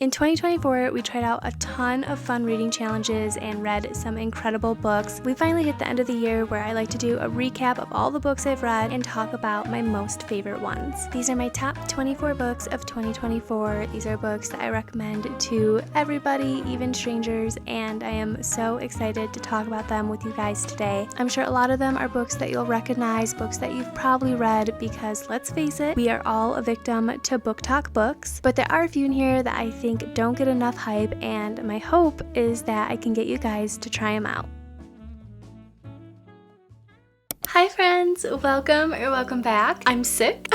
In 2024, we tried out a ton of fun reading challenges and read some incredible books. We finally hit the end of the year where I like to do a recap of all the books I've read and talk about my most favorite ones. These are my top 24 books of 2024. These are books that I recommend to everybody, even strangers, and I am so excited to talk about them with you guys today. I'm sure a lot of them are books that you'll recognize, books that you've probably read, because let's face it, we are all a victim to book talk books, but there are a few in here that I think don't get enough hype, and my hope is that I can get you guys to try them out. Hi friends, welcome back. I'm sick.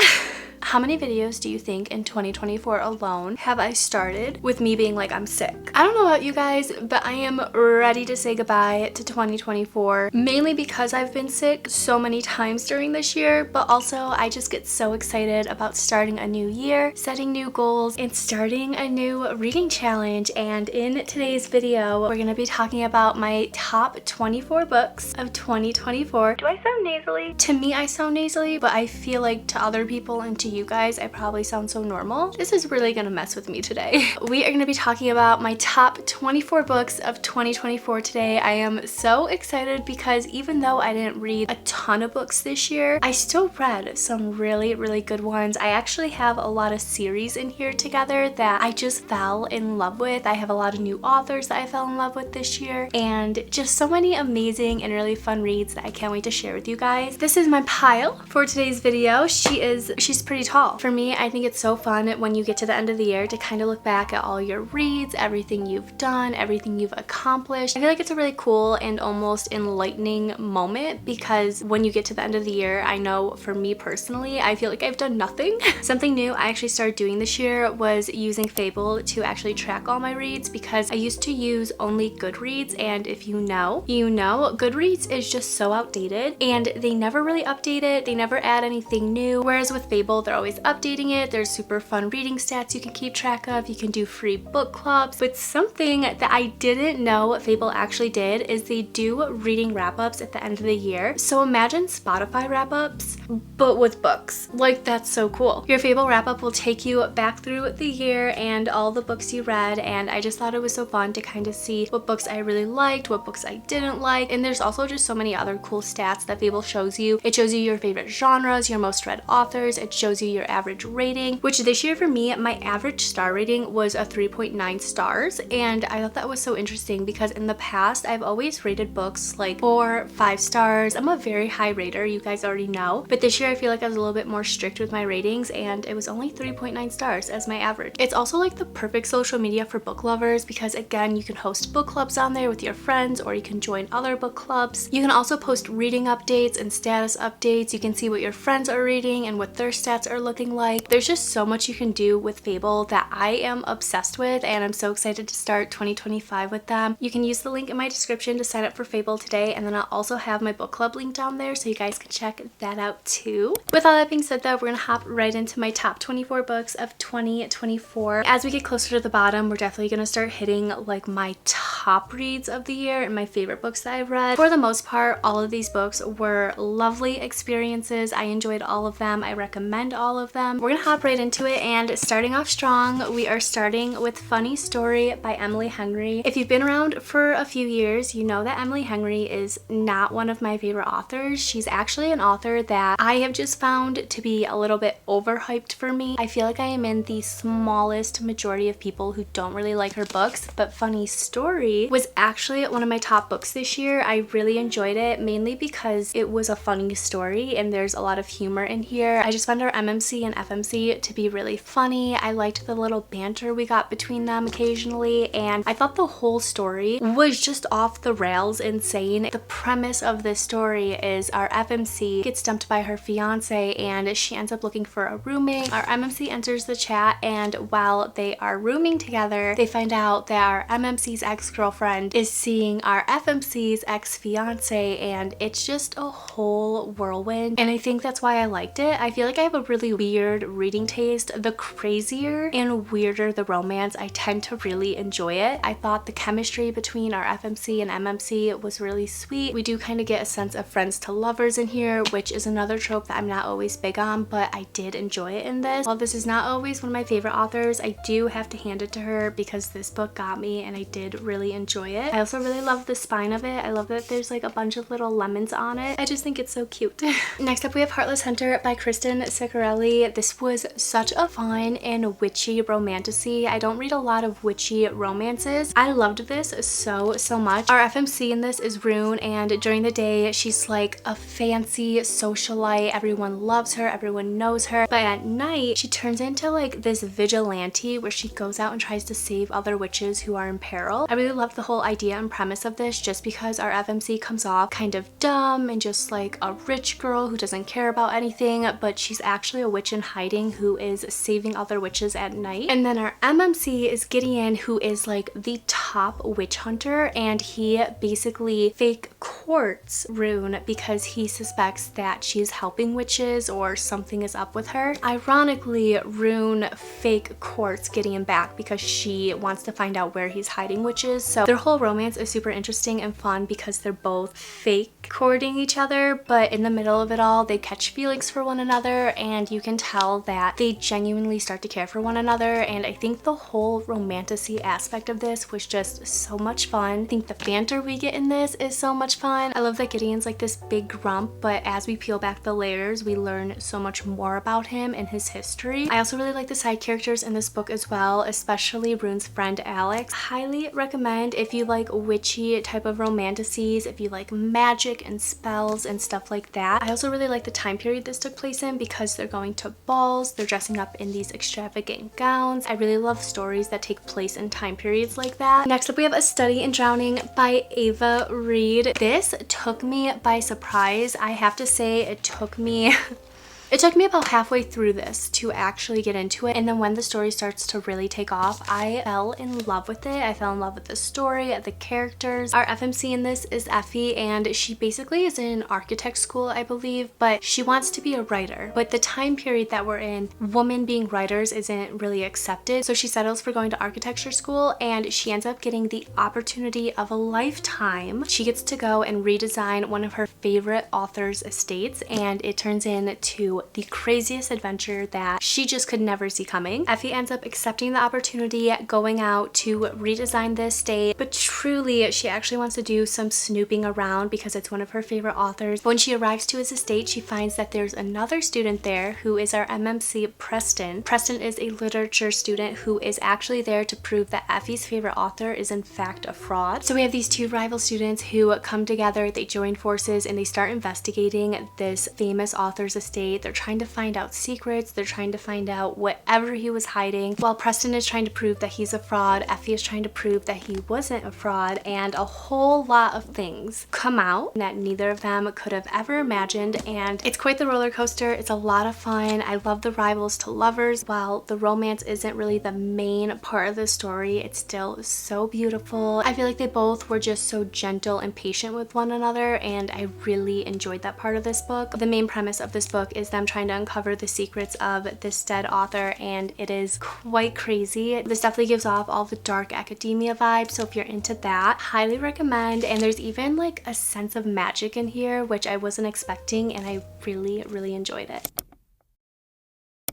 How many videos do you think in 2024 alone have I started with me being like, I'm sick? I don't know about you guys, but I am ready to say goodbye to 2024, mainly because I've been sick so many times during this year, but also I just get so excited about starting a new year, setting new goals, and starting a new reading challenge. And in today's video, we're gonna be talking about my top 24 books of 2024. Do I sound nasally? To me, I sound nasally, but I feel like to other people and to you guys, I probably sound so normal. This is really gonna mess with me today. We are gonna be talking about my top 24 books of 2024 today. I am so excited because even though I didn't read a ton of books this year, I still read some really good ones. I actually have a lot of series in here together that I just fell in love with. I have a lot of new authors that I fell in love with this year, and just so many amazing and really fun reads that I can't wait to share with you guys. This is my pile for today's video. She's pretty tall. For me, I think it's so fun when you get to the end of the year to kind of look back at all your reads, everything you've done, everything you've accomplished. I feel like it's a really cool and almost enlightening moment, because when you get to the end of the year, I know for me personally, I feel like I've done nothing. Something new I actually started doing this year was using Fable to actually track all my reads, because I used to use only Goodreads, and if you know, Goodreads is just so outdated and they never really update it. They never add anything new, whereas with Fable, they're always updating it. There's super fun reading stats you can keep track of. You can do free book clubs. But something that I didn't know Fable actually did is they do reading wrap-ups at the end of the year. So imagine Spotify wrap-ups, but with books. Like, that's so cool. Your Fable wrap-up will take you back through the year and all the books you read, and I just thought it was so fun to kind of see what books I really liked, what books I didn't like, and there's also just so many other cool stats that Fable shows you. It shows you your favorite genres, your most read authors, it shows you your average rating, which this year for me, my average star rating was a 3.9 stars, and I thought that was so interesting because in the past I've always rated books like 4, 5 stars. I'm a very high rater, you guys already know, but this year I feel like I was a little bit more strict with my ratings, and it was only 3.9 stars as my average. It's also like the perfect social media for book lovers, because again, you can host book clubs on there with your friends, or you can join other book clubs. You can also post reading updates and status updates. You can see what your friends are reading and what their stats are looking like. There's just so much you can do with Fable that I am obsessed with, and I'm so excited to start 2025 with them. You can use the link in my description to sign up for Fable today, and then I'll also have my book club link down there so you guys can check that out too. With all that being said though, we're gonna hop right into my top 24 books of 2024. As we get closer to the bottom, we're definitely gonna start hitting like my top reads of the year and my favorite books that I've read. For the most part, all of these books were lovely experiences. I enjoyed all of them. I recommend all of them. We're gonna hop right into it, and starting off strong, we are starting with Funny Story by Emily Henry. If you've been around for a few years, you know that Emily Henry is not one of my favorite authors. She's actually an author that I have just found to be a little bit overhyped for me. I feel like I am in the smallest majority of people who don't really like her books, but Funny Story was actually one of my top books this year. I really enjoyed it, mainly because it was a funny story and there's a lot of humor in here. I just found her MMC and FMC to be really funny. I liked the little banter we got between them occasionally, and I thought the whole story was just off the rails insane. The premise of this story is our FMC gets dumped by her fiance and she ends up looking for a roommate. Our MMC enters the chat, and while they are rooming together, they find out that our MMC's ex-girlfriend ex-girlfriend is seeing our FMC's ex-fiance, and it's just a whole whirlwind, and I think that's why I liked it. I feel like I have a really weird reading taste. The crazier and weirder the romance, I tend to really enjoy it. I thought the chemistry between our FMC and MMC was really sweet. We do kind of get a sense of friends to lovers in here, which is another trope that I'm not always big on, but I did enjoy it in this. While this is not always one of my favorite authors, I do have to hand it to her because this book got me and I did really enjoy it. I also really love the spine of it. I love that there's like a bunch of little lemons on it. I just think it's so cute. Next up we have Heartless Hunter by Kristen Ciccarelli. This was such a fun and witchy romantasy. I don't read a lot of witchy romances. I loved this so much. Our FMC in this is Rune, and during the day she's like a fancy socialite. Everyone loves her, everyone knows her, but at night she turns into like this vigilante where she goes out and tries to save other witches who are in peril. I really love the whole idea and premise of this just because our FMC comes off kind of dumb and just like a rich girl who doesn't care about anything, but she's actually a witch in hiding who is saving other witches at night. And then our MMC is Gideon, who is like the top witch hunter, and he basically fake courts Rune because he suspects that she's helping witches or something is up with her. Ironically, Rune fake courts Gideon back because she wants to find out where he's hiding witches. So their whole romance is super interesting and fun because they're both fake courting each other, but in the middle of it all they catch feelings for one another, and you can tell that they genuinely start to care for one another. And I think the whole romantasy aspect of this was just so much fun. I think the banter we get in this is so much fun. I love that Gideon's like this big grump, but as we peel back the layers we learn so much more about him and his history. I also really like the side characters in this book as well, especially Rune's friend Alex. Highly recommend if you like witchy type of romantasies, if you like magic and spells and stuff like that. I also really like the time period this took place in because they're going to balls, they're dressing up in these extravagant gowns. I really love stories that take place in time periods like that. Next up we have A Study in Drowning by Ava Reed. This took me by surprise. I have to say it took me about halfway through this to actually get into it, and then when the story starts to really take off, I fell in love with it. I fell in love with the story, the characters. Our FMC in this is Effie, and she basically is in architect school, I believe, but she wants to be a writer. But the time period that we're in, women being writers isn't really accepted, so she settles for going to architecture school, and she ends up getting the opportunity of a lifetime. She gets to go and redesign one of her favorite authors' estates, and it turns into the craziest adventure that she just could never see coming. Effie ends up accepting the opportunity, going out to redesign the estate, but truly she actually wants to do some snooping around because it's one of her favorite authors. But when she arrives to his estate, she finds that there's another student there who is our MMC Preston. Preston is a literature student who is actually there to prove that Effie's favorite author is in fact a fraud. So we have these two rival students who come together, they join forces, and they start investigating this famous author's estate. They're trying to find out secrets, they're trying to find out whatever he was hiding. While Preston is trying to prove that he's a fraud, Effie is trying to prove that he wasn't a fraud, and a whole lot of things come out that neither of them could have ever imagined, and it's quite the roller coaster. It's a lot of fun. I love the rivals to lovers. While the romance isn't really the main part of the story, it's still so beautiful. I feel like they both were just so gentle and patient with one another, and I really enjoyed that part of this book. The main premise of this book is them trying to uncover the secrets of this dead author, and it is quite crazy. This definitely gives off all the dark academia vibes, so if you're into that, highly recommend. And there's even like a sense of magic in here, which I wasn't expecting, and I really enjoyed it.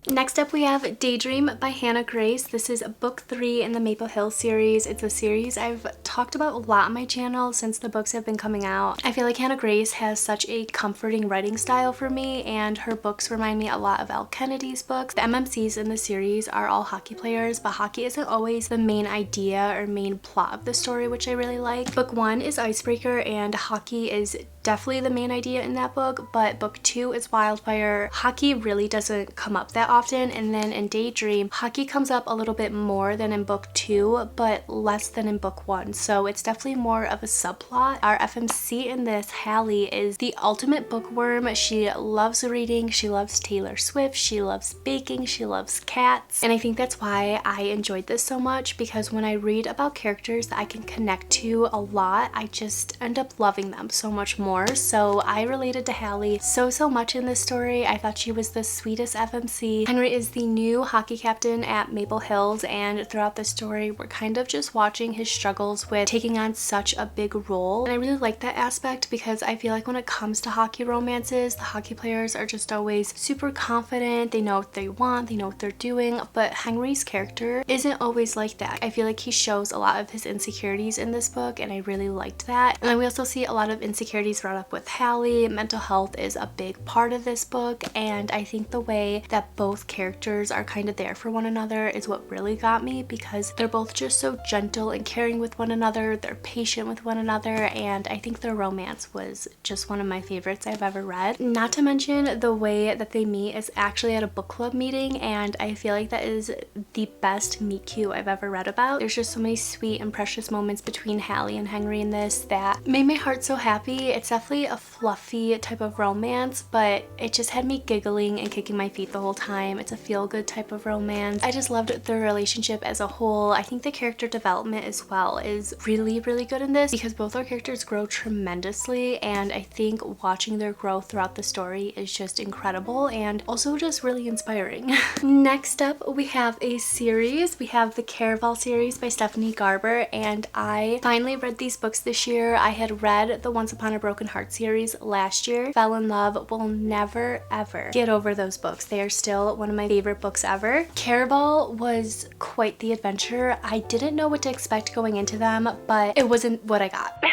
Next up we have Daydream by Hannah Grace. This is book 3 in the Maple Hill series. It's a series I've talked about a lot on my channel since the books have been coming out. I feel like Hannah Grace has such a comforting writing style for me, and her books remind me a lot of Elle Kennedy's books. The MMCs in the series are all hockey players, but hockey isn't always the main idea or main plot of the story, which I really like. Book 1 is Icebreaker, and hockey is definitely the main idea in that book, but book 2 is wildfire. Hockey really doesn't come up that often, and then in Daydream, hockey comes up a little bit more than in book 2, but less than in book 1, so it's definitely more of a subplot. Our FMC in this, Hallie, is the ultimate bookworm. She loves reading, she loves Taylor Swift, she loves baking, she loves cats, and I think that's why I enjoyed this so much, because when I read about characters that I can connect to a lot, I just end up loving them so much more. So I related to Hallie so much in this story. I thought she was the sweetest FMC. Henry is the new hockey captain at Maple Hills, and throughout the story we're kind of just watching his struggles with taking on such a big role, and I really like that aspect because I feel like when it comes to hockey romances, the hockey players are just always super confident, they know what they want, they know what they're doing, but Henry's character isn't always like that. I feel like he shows a lot of his insecurities in this book, and I really liked that. And then we also see a lot of insecurities brought up with Hallie. Mental health is a big part of this book, and I think the way that both characters are kind of there for one another is what really got me, because they're both just so gentle and caring with one another, they're patient with one another, and I think their romance was just one of my favorites I've ever read. Not to mention the way that they meet is actually at a book club meeting, and I feel like that is the best meet cute I've ever read about. There's just so many sweet and precious moments between Hallie and Henry in this that made my heart so happy. It's definitely a fluffy type of romance, but it just had me giggling and kicking my feet the whole time. It's a feel-good type of romance. I just loved their relationship as a whole. I think the character development as well is really good in this, because both our characters grow tremendously, and I think watching their growth throughout the story is just incredible and also just really inspiring. Next up, we have a series. We have the Caraval series by Stephanie Garber, and I finally read these books this year. I had read the Once Upon a Broken Heart series last year, fell in love, will never ever get over those books. They are still one of my favorite books ever. Caraval was quite the adventure. I didn't know what to expect going into them, but it wasn't what I got.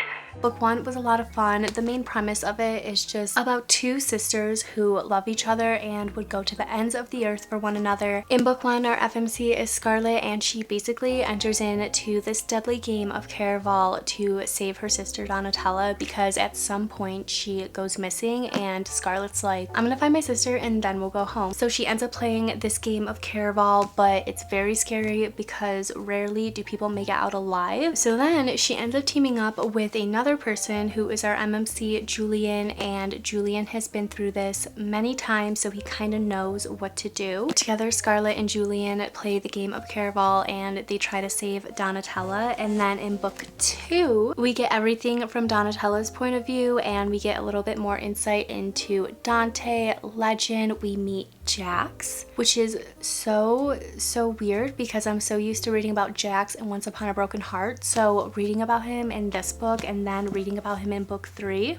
Book 1 was a lot of fun. The main premise of it is just about two sisters who love each other and would go to the ends of the earth for one another. In book 1, our FMC is Scarlet, and she basically enters into this deadly game of Caraval to save her sister Donatella, because at some point she goes missing and Scarlet's like, I'm gonna find my sister and then we'll go home. So she ends up playing this game of Caraval, but it's very scary because rarely do people make it out alive. So then she ends up teaming up with another person who is our MMC, Julian, and Julian has been through this many times, so he kind of knows what to do. Together, Scarlet and Julian play the game of Caraval and they try to save Donatella, and then in book 2 we get everything from Donatella's point of view, and we get a little bit more insight into Dante, Legend. We meet Jax, which is so weird because I'm so used to reading about Jax in Once Upon a Broken Heart, so reading about him in this book and then reading about him in book 3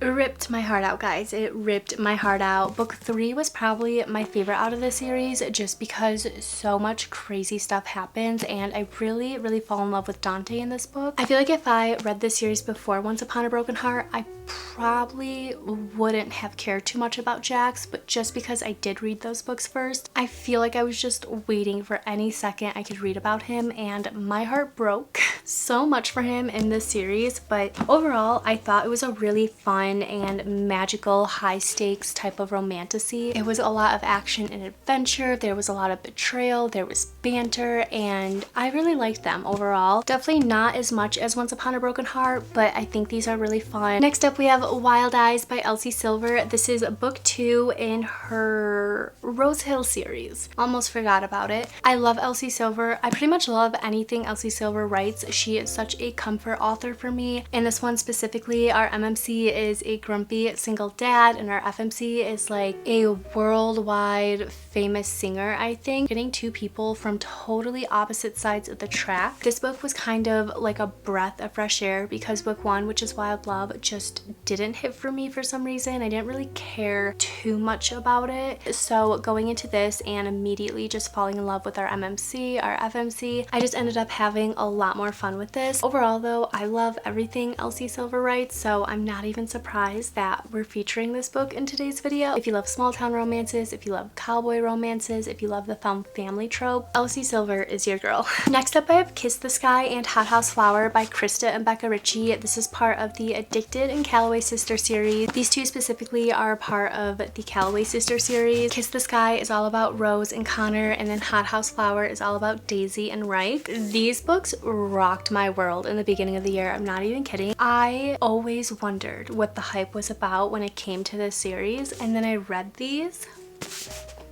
ripped my heart out, guys. It ripped my heart out. Book 3 was probably my favorite out of the series just because so much crazy stuff happens, and I really fall in love with Dante in this book. I feel like if I read this series before Once Upon a Broken Heart, I probably wouldn't have cared too much about Jax, but just because I did read those books first, I feel like I was just waiting for any second I could read about him, and my heart broke so much for him in this series. But overall, I thought it was a really fun and magical, high stakes type of romantasy. It was a lot of action and adventure, there was a lot of betrayal, there was banter, and I really liked them overall. Definitely not as much as Once Upon a Broken Heart, but I think these are really fun. Next up, we have Wild Eyes by Elsie Silver. This is book 2 in her Rose Hill series. Almost forgot about it. I love Elsie Silver. I pretty much love anything Elsie Silver writes. She is such a comfort author for me. In this one specifically, our MMC is a grumpy single dad, and our FMC is like a worldwide famous singer, I think. Getting two people from totally opposite sides of the track. This book was kind of like a breath of fresh air because book 1, which is Wild Love, just didn't hit for me for some reason. I didn't really care too much about it. So going into this and immediately just falling in love with our MMC, our FMC, I just ended up having a lot more fun with this. Overall though, I love everything Elsie Silver writes, so I'm not even surprised that we're featuring this book in today's video. If you love small town romances, if you love cowboy romances, if you love the found family trope, Elsie Silver is your girl. Next up, I have Kiss the Sky and Hot House Flower by Krista and Becca Ritchie. This is part of the Addicted and Calloway sister series. These two specifically are a part of the Calloway sister series. Kiss the Sky is all about Rose and Connor, and then Hot House Flower is all about Daisy and Reich. These books rocked my world in the beginning of the year. I'm not even kidding. I always wondered what the hype was about when it came to this series, and then I read these.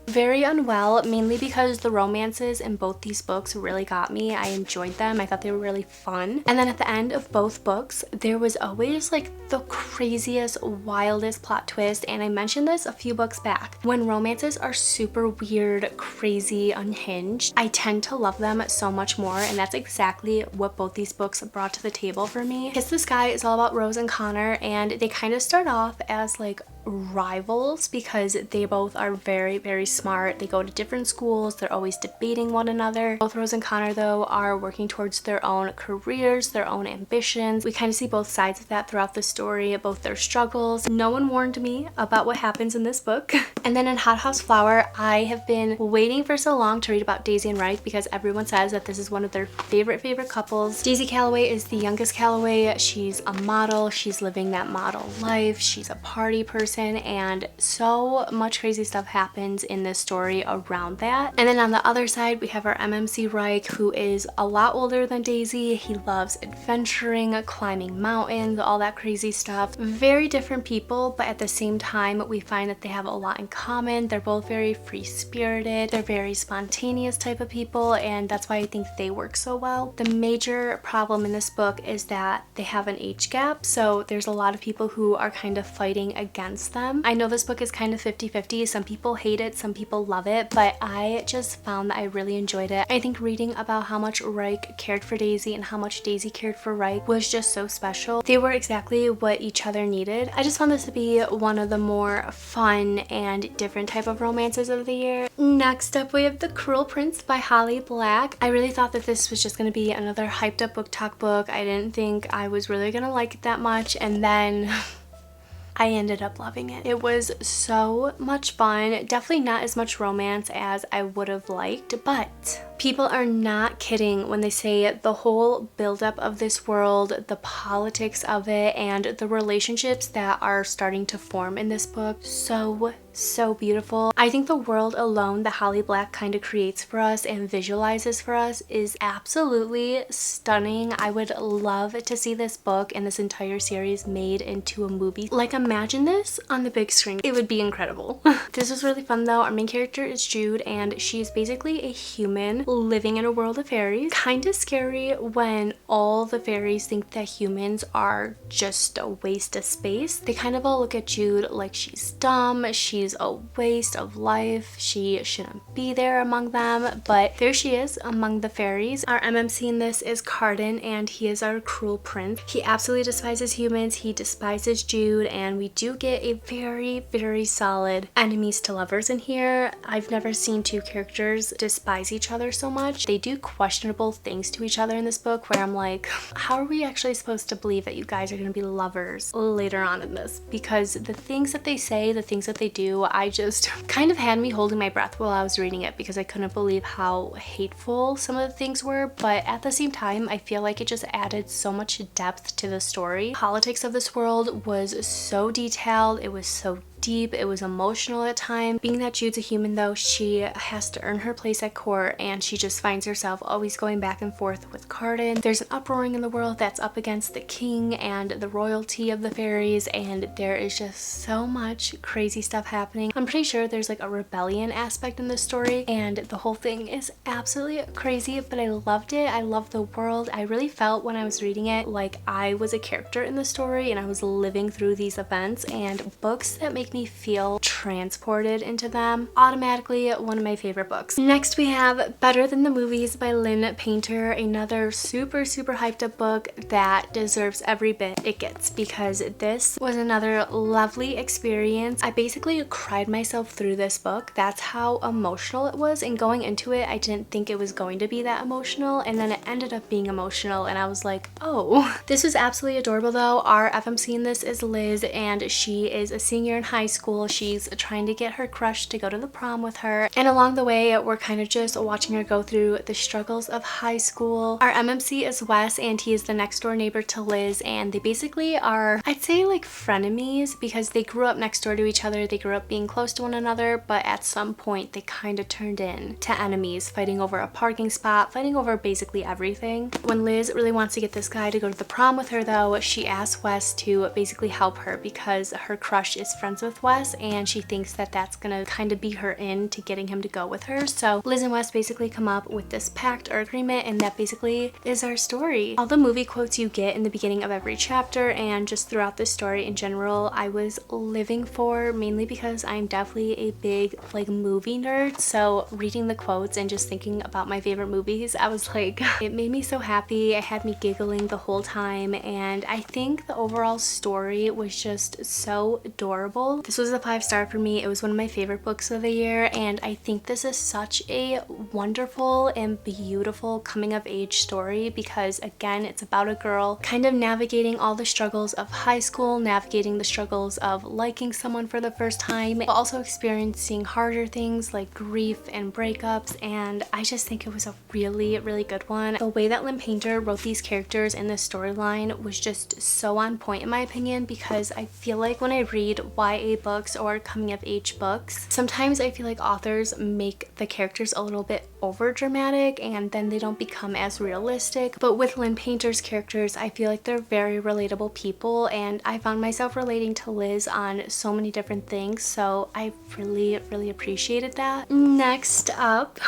Very unwell, mainly because the romances in both these books really got me. I enjoyed them. I thought they were really fun. And then at the end of both books, there was always like the craziest, wildest plot twist. And I mentioned this a few books back. When romances are super weird, crazy, unhinged, I tend to love them so much more. And that's exactly what both these books brought to the table for me. Kiss the Sky is all about Rose and Connor, and they kind of start off as like rivals because they both are very, very smart. They go to different schools. They're always debating one another. Both Rose and Connor, though, are working towards their own careers, their own ambitions. We kind of see both sides of that throughout the story, both their struggles. No one warned me about what happens in this book. And then in Hot House Flower, I have been waiting for so long to read about Daisy and Reich because everyone says that this is one of their favorite couples. Daisy Calloway is the youngest Calloway. She's a model. She's living that model life. She's a party person, and so much crazy stuff happens in this story around that. And then on the other side, we have our MMC Reich, who is a lot older than Daisy. He loves adventuring, climbing mountains, all that crazy stuff. Very different people, but at the same time, we find that they have a lot in common. They're both very free-spirited. They're very spontaneous type of people, and that's why I think they work so well. The major problem in this book is that they have an age gap, so there's a lot of people who are kind of fighting against them. I know this book is kind of 50-50. Some people hate it, some people love it, but I just found that I really enjoyed it. I think reading about how much Reich cared for Daisy and how much Daisy cared for Reich was just so special. They were exactly what each other needed. I just found this to be one of the more fun and different type of romances of the year. Next up, we have The Cruel Prince by Holly Black. I really thought that this was just going to be another hyped up book talk book. I didn't think I was really going to like it that much, and then I ended up loving it. It was so much fun. Definitely not as much romance as I would have liked, but people are not kidding when they say the whole buildup of this world, the politics of it, and the relationships that are starting to form in this book, so beautiful. I think the world alone that Holly Black kind of creates for us and visualizes for us is absolutely stunning. I would love to see this book and this entire series made into a movie. Like, imagine this on the big screen. It would be incredible. This was really fun though. Our main character is Jude, and she's basically a human living in a world of fairies. Kind of scary when all the fairies think that humans are just a waste of space. They kind of all look at Jude like she's dumb, she's a waste of life, she shouldn't be there among them, but there she is among the fairies. Our MMC in this is Carden, and he is our cruel prince. He absolutely despises humans, he despises Jude, and we do get a very solid enemies to lovers in here. I've never seen two characters despise each other so much. They do questionable things to each other in this book where I'm like, how are we actually supposed to believe that you guys are going to be lovers later on in this? Because the things that they say, the things that they do, I just kind of had me holding my breath while I was reading it because I couldn't believe how hateful some of the things were, but at the same time, I feel like it just added so much depth to the story. Politics of this world was so detailed, it was so deep, it was emotional at times. Being that Jude's a human though, she has to earn her place at court, and she just finds herself always going back and forth with Carden. There's an uproaring in the world that's up against the king and the royalty of the fairies, and there is just so much crazy stuff happening. I'm pretty sure there's like a rebellion aspect in this story, and the whole thing is absolutely crazy, but I loved it. I loved the world. I really felt when I was reading it like I was a character in the story and I was living through these events, and books that make me feel transported into them, automatically one of my favorite books. Next we have Better Than the Movies by Lynn Painter, another super hyped up book that deserves every bit it gets because this was another lovely experience. I basically cried myself through this book. That's how emotional it was, and going into it I didn't think it was going to be that emotional, and then it ended up being emotional, and I was like, oh. This was absolutely adorable though. Our FMC in this is Liz, and she is a senior in high high school. She's trying to get her crush to go to the prom with her, and along the way we're kind of just watching her go through the struggles of high school. Our MMC is Wes, and he is the next door neighbor to Liz, and they basically are, I'd say, like frenemies because they grew up next door to each other. They grew up being close to one another, but at some point they kind of turned into enemies, fighting over a parking spot, fighting over basically everything. When Liz really wants to get this guy to go to the prom with her though, she asks Wes to basically help her because her crush is friends with Wes, and she thinks that that's gonna kind of be her in to getting him to go with her. So Liz and Wes basically come up with this pact or agreement, and that basically is our story. All the movie quotes you get in the beginning of every chapter and just throughout the story in general, I was living for, mainly because I'm definitely a big like movie nerd. So reading the quotes and just thinking about my favorite movies, I was like, it made me so happy. It had me giggling the whole time, and I think the overall story was just so adorable. This was a 5-star for me. It was one of my favorite books of the year, and I think this is such a wonderful and beautiful coming of age story because again, it's about a girl kind of navigating all the struggles of high school, navigating the struggles of liking someone for the first time, but also experiencing harder things like grief and breakups, and I just think it was a really, really good one. The way that Lynn Painter wrote these characters in this storyline was just so on point in my opinion, because I feel like when I read YA books or coming of age books, sometimes I feel like authors make the characters a little bit over dramatic and then they don't become as realistic. But with Lynn Painter's characters, I feel like they're very relatable people, and I found myself relating to Liz on so many different things, so I really, really appreciated that. Next up,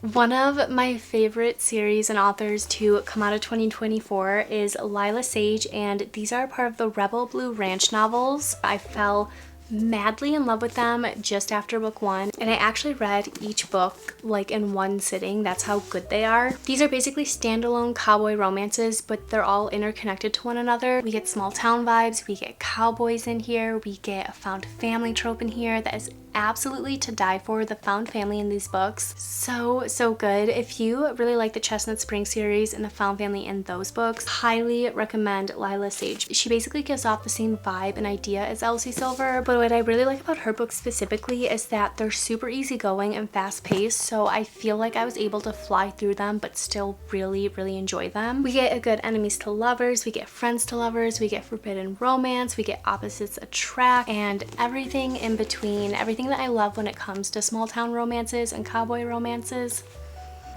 one of my favorite series and authors to come out of 2024 is Lila Sage, and these are part of the Rebel Blue Ranch novels. I fell madly in love with them just after book 1, and I actually read each book like in one sitting. That's how good they are. These are basically standalone cowboy romances, but they're all interconnected to one another. We get small town vibes, we get cowboys in here, we get a found family trope in here that is absolutely to die for. The found family in these books, so good. If you really like the Chestnut Spring series and the found family in those books, highly recommend Lila Sage. She basically gives off the same vibe and idea as Elsie Silver, but what I really like about her books specifically is that they're super easygoing and fast paced, so I feel like I was able to fly through them but still really, really enjoy them. We get a good enemies to lovers, we get friends to lovers, we get forbidden romance, we get opposites attract, and everything in between, everything that I love when it comes to small town romances and cowboy romances,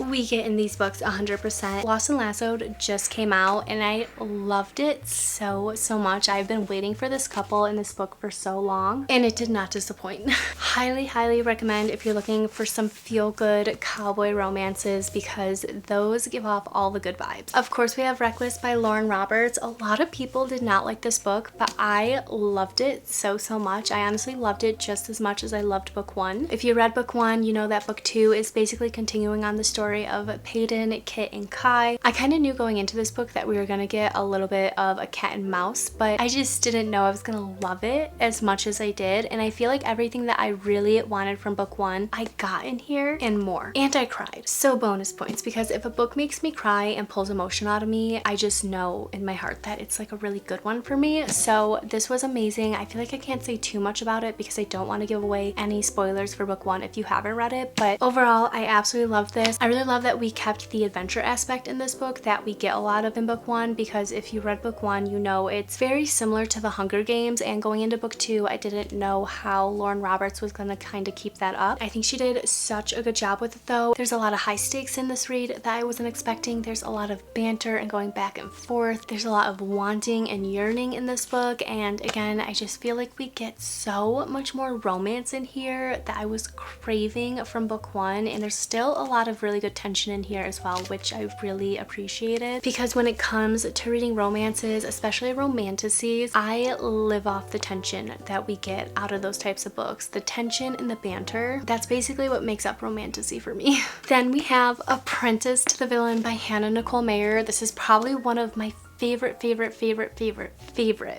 we get in these books 100%. Lost and Lassoed just came out and I loved it so much. I've been waiting for this couple in this book for so long and it did not disappoint. Highly recommend if you're looking for some feel-good cowboy romances, because those give off all the good vibes. Of course, we have Reckless by Lauren Roberts. A lot of people did not like this book, but I loved it so much. I honestly loved it just as much as I loved book 1. If you read book 1, you know that book 2 is basically continuing on the story of Peyton, Kit, and Kai. I kind of knew going into this book that we were gonna get a little bit of a cat and mouse, but I just didn't know I was gonna love it as much as I did, and I feel like everything that I really wanted from book 1 I got in here and more. And I cried. So bonus points, because if a book makes me cry and pulls emotion out of me, I just know in my heart that it's like a really good one for me. So this was amazing. I feel like I can't say too much about it because I don't want to give away any spoilers for book 1 if you haven't read it, but overall I absolutely love this. I really love that we kept the adventure aspect in this book that we get a lot of in book 1, because if you read book 1, you know it's very similar to the Hunger Games, and going into book 2, I didn't know how Lauren Roberts was gonna kind of keep that up. I think she did such a good job with it though. There's a lot of high stakes in this read that I wasn't expecting. There's a lot of banter and going back and forth. There's a lot of wanting and yearning in this book, and again, I just feel like we get so much more romance in here that I was craving from book 1, and there's still a lot of really good tension in here as well, which I really appreciated, because when it comes to reading romances, especially romanticies, I live off the tension that we get out of those types of books. The tension and the banter, that's basically what makes up romantasy for me. Then we have Apprentice to the Villain by Hannah Nicole Mayer. This is probably one of my favorite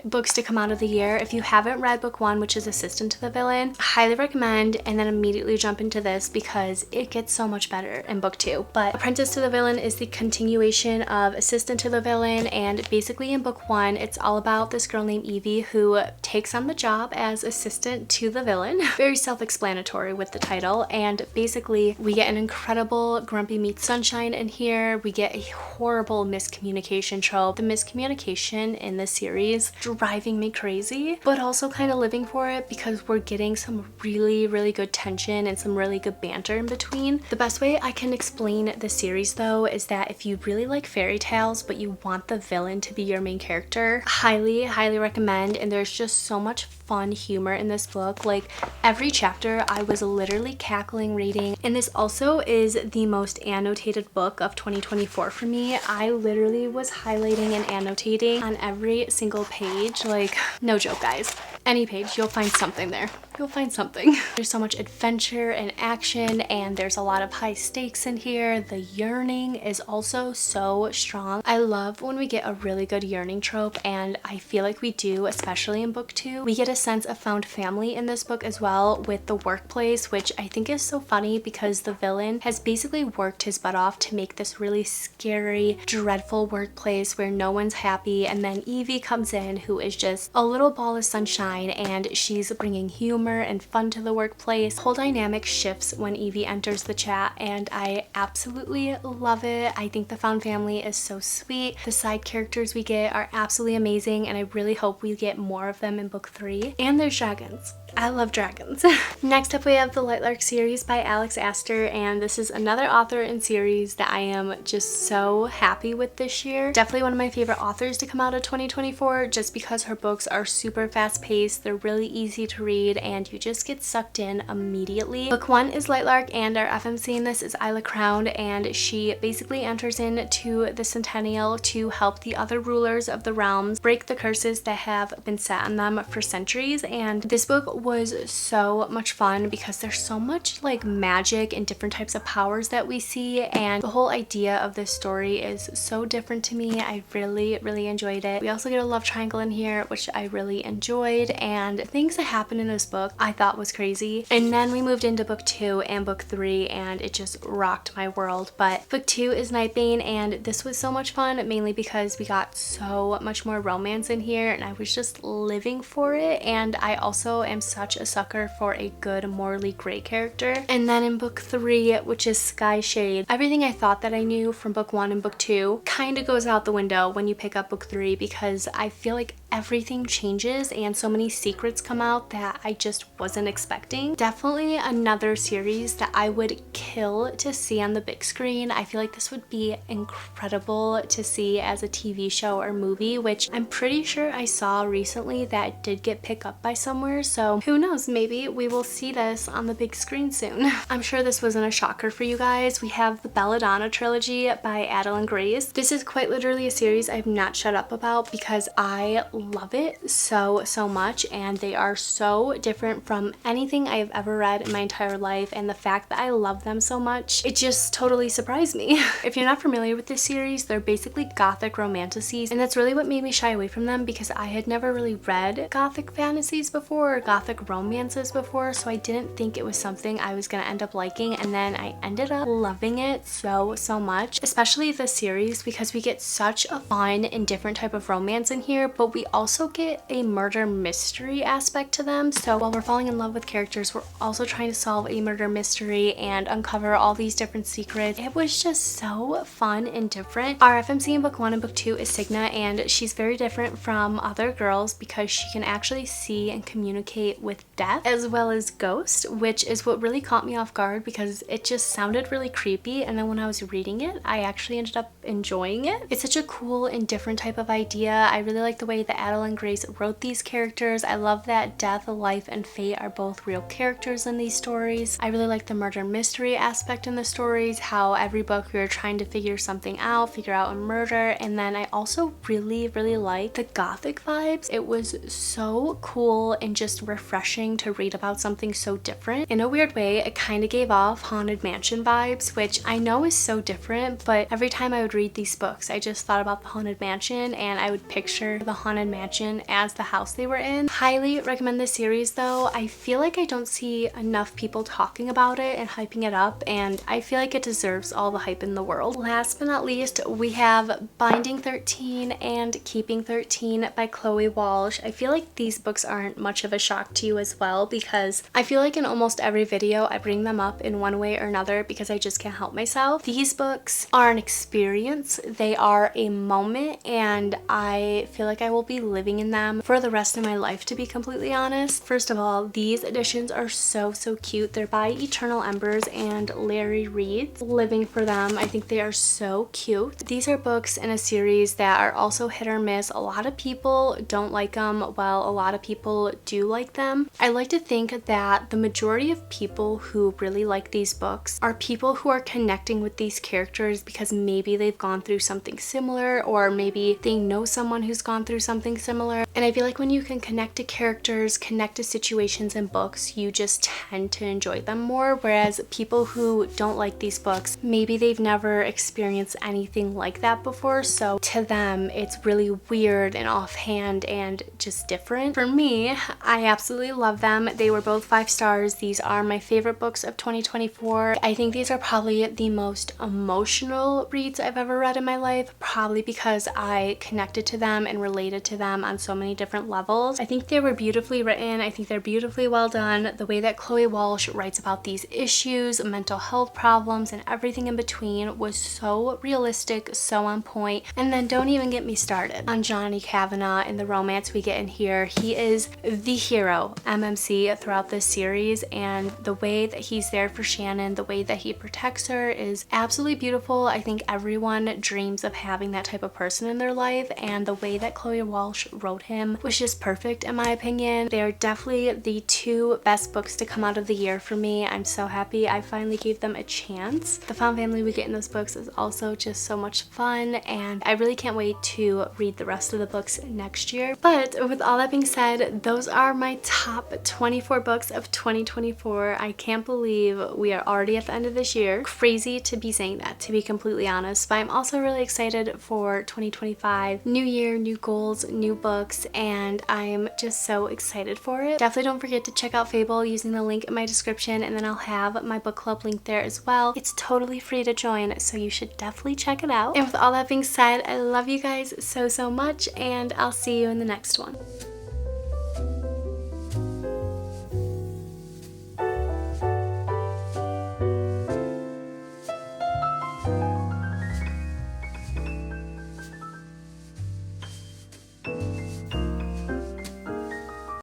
books to come out of the year. If you haven't read book 1, which is Assistant to the Villain, highly recommend, and then immediately jump into this because it gets so much better in book 2. But Apprentice to the Villain is the continuation of Assistant to the Villain, and basically in book 1 it's all about this girl named Evie who takes on the job as assistant to the villain. Very self-explanatory with the title, and basically we get an incredible grumpy meets sunshine in here. We get a horrible miscommunication trope. The miscommunication in this series driving me crazy, but also kind of living for it because we're getting some really good tension and some really good banter in between. The best way I can explain this series though is that if you really like fairy tales but you want the villain to be your main character, highly recommend. And there's just so much fun humor in this book. Like every chapter I was literally cackling reading, and this also is the most annotated book of 2024 for me. I literally was highlighting and annotating on every single page. Like, no joke guys, any page you'll find something there. You'll find something. There's so much adventure and action, and there's a lot of high stakes in here. The yearning is also so strong. I love when we get a really good yearning trope, and I feel like we do, especially in book 2. We get a sense of found family in this book as well with the workplace, which I think is so funny because the villain has basically worked his butt off to make this really scary, dreadful workplace where no one's happy, and then Evie comes in who is just a little ball of sunshine, and she's bringing humor and fun to the workplace. The whole dynamic shifts when Evie enters the chat, and I absolutely love it. I think the found family is so sweet. The side characters we get are absolutely amazing, and I really hope we get more of them in book 3. And there's dragons. I love dragons. Next up we have the Lightlark series by Alex Aster, and this is another author and series that I am just so happy with this year. Definitely one of my favorite authors to come out of 2024 just because her books are super fast paced, they're really easy to read, and you just get sucked in immediately. Book 1 is Lightlark, and our FMC in this is Isla Crowned, and she basically enters into the Centennial to help the other rulers of the realms break the curses that have been set on them for centuries. And this book was so much fun because there's so much like magic and different types of powers that we see, and the whole idea of this story is so different to me. I really enjoyed it. We also get a love triangle in here, which I really enjoyed, and things that happen in this book I thought was crazy. And then we moved into book 2 and book 3, and it just rocked my world. But book 2 is Nightbane, and this was so much fun, mainly because we got so much more romance in here, and I was just living for it. And I also am such a sucker for a good morally gray character. And then in book 3, which is Sky Shade, everything I thought that I knew from book 1 and book 2 kind of goes out the window when you pick up book 3, because I feel like everything changes and so many secrets come out that I just wasn't expecting. Definitely another series that I would kill to see on the big screen. I feel like this would be incredible to see as a TV show or movie, which I'm pretty sure I saw recently that it did get picked up by somewhere, so who knows, maybe we will see this on the big screen soon. I'm sure this wasn't a shocker for you guys. We have the Belladonna trilogy by Adeline Grace. This is quite literally a series I've not shut up about because I love it so much, and they are so different from anything I've ever read in my entire life, and the fact that I love them so much, it just totally surprised me. If you're not familiar with this series, they're basically gothic romanticies, and that's really what made me shy away from them because I had never really read gothic fantasies before or gothic romances before, so I didn't think it was something I was gonna end up liking, and then I ended up loving it so much, especially this series because we get such a fun and different type of romance in here, but we also get a murder mystery aspect to them. So while we're falling in love with characters, we're also trying to solve a murder mystery and uncover all these different secrets. It was just so fun and different. Our FMC in book 1 and book 2 is Signa, and she's very different from other girls because she can actually see and communicate with death as well as ghost, which is what really caught me off guard because it just sounded really creepy, and then when I was reading it I actually ended up enjoying it. It's such a cool and different type of idea. I really like the way the Adele and Grace wrote these characters. I love that death, life, and fate are both real characters in these stories. I really like the murder mystery aspect in the stories, how every book we were trying to figure something out, figure out a murder. And then I also really like the gothic vibes. It was so cool and just refreshing to read about something so different. In a weird way, it kind of gave off Haunted Mansion vibes, which I know is so different, but every time I would read these books, I just thought about the Haunted Mansion and I would picture the Haunted Mansion as the house they were in. Highly recommend this series though. I feel like I don't see enough people talking about it and hyping it up, and I feel like it deserves all the hype in the world. Last but not least, we have Binding 13 and Keeping 13 by Chloe Walsh. I feel like these books aren't much of a shock to you as well, because I feel like in almost every video I bring them up in one way or another because I just can't help myself. These books are an experience, they are a moment, and I feel like I will be living in them for the rest of my life, to be completely honest. First of all, these editions are so cute. They're by Eternal Embers and Larry Reed. Living for them. I think they are so cute. These are books in a series that are also hit or miss. A lot of people don't like them, while a lot of people do like them. I like to think that the majority of people who really like these books are people who are connecting with these characters because maybe they've gone through something similar, or maybe they know someone who's gone through something similar. And I feel like when you can connect to characters, connect to situations in books, you just tend to enjoy them more. Whereas people who don't like these books, maybe they've never experienced anything like that before, so to them it's really weird and offhand and just different. For me, I absolutely love them. They were both 5 stars. These are my favorite books of 2024. I think these are probably the most emotional reads I've ever read in my life, probably because I connected to them and related to them on so many different levels. I think they were beautifully written. I think they're beautifully well done. The way that Chloe Walsh writes about these issues, mental health problems, and everything in between was so realistic, so on point. And then don't even get me started on Johnny Kavanagh and the romance we get in here. He is the hero, MMC, throughout this series, and the way that he's there for Shannon, the way that he protects her is absolutely beautiful. I think everyone dreams of having that type of person in their life, and the way that Chloe Walsh wrote him was just perfect in my opinion. They are definitely the 2 best books to come out of the year for me. I'm so happy I finally gave them a chance. The found family we get in those books is also just so much fun, and I really can't wait to read the rest of the books next year. But with all that being said, those are my top 24 books of 2024. I can't believe we are already at the end of this year. Crazy to be saying that, to be completely honest, but I'm also really excited for 2025. New year, new goals, new books, and I'm just so excited for it. Definitely don't forget to check out Fable using the link in my description, and then I'll have my book club link there as well. It's totally free to join, so you should definitely check it out. And with all that being said, I love you guys so much, and I'll see you in the next one.